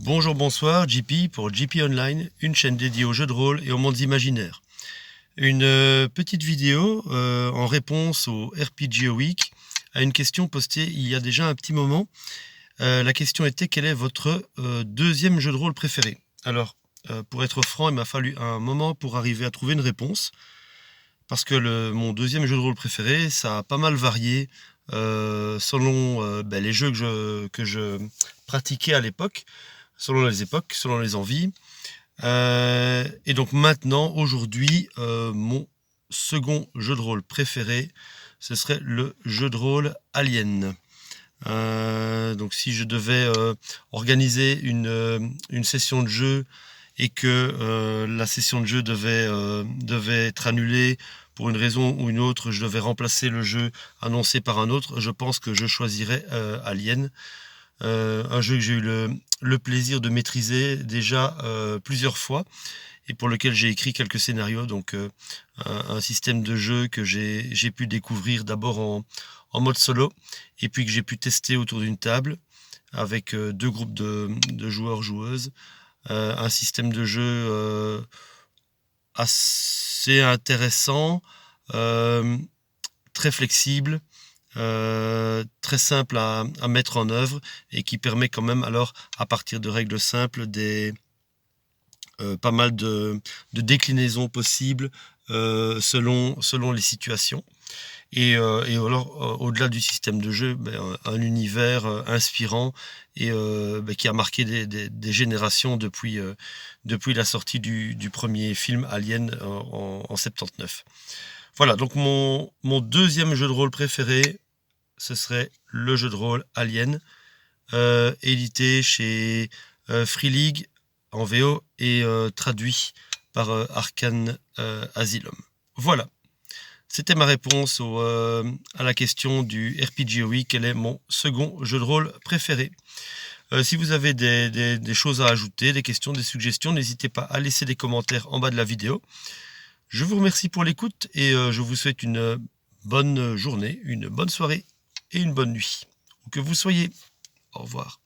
Bonjour, bonsoir, JP pour JP Online, une chaîne dédiée aux jeux de rôle et aux mondes imaginaires. Une petite vidéo en réponse au RPG Week à une question postée il y a déjà un petit moment. La question était: quel est votre deuxième jeu de rôle préféré? Alors, pour être franc, il m'a fallu un moment pour arriver à trouver une réponse, parce que mon deuxième jeu de rôle préféré, ça a pas mal varié selon les jeux que je pratiquais à l'époque, selon les époques, selon les envies. Et donc maintenant, aujourd'hui, mon second jeu de rôle préféré, ce serait le jeu de rôle Alien. Donc si je devais organiser une session de jeu et que la session de jeu devait être annulée pour une raison ou une autre, je devais remplacer le jeu annoncé par un autre, je pense que je choisirais Alien. Un jeu que j'ai eu le plaisir de maîtriser déjà plusieurs fois et pour lequel j'ai écrit quelques scénarios. Donc un système de jeu que j'ai pu découvrir d'abord en mode solo et puis que j'ai pu tester autour d'une table avec deux groupes de joueurs-joueuses. Un système de jeu assez intéressant, euh, très flexible, très simple à mettre en œuvre et qui permet quand même, alors, à partir de règles simples, pas mal de déclinaisons possibles selon les situations. Et alors, au-delà du système de jeu, un univers inspirant et qui a marqué des générations depuis la sortie du premier film Alien en 79. Voilà, donc mon deuxième jeu de rôle préféré, ce serait le jeu de rôle Alien, édité chez Free League en VO et traduit par Arcane Asylum. Voilà, c'était ma réponse à la question du RPG Week. Quel est mon second jeu de rôle préféré? Si vous avez des choses à ajouter, des questions, des suggestions, n'hésitez pas à laisser des commentaires en bas de la vidéo. Je vous remercie pour l'écoute et je vous souhaite une bonne journée, une bonne soirée et une bonne nuit. Où que vous soyez. Au revoir.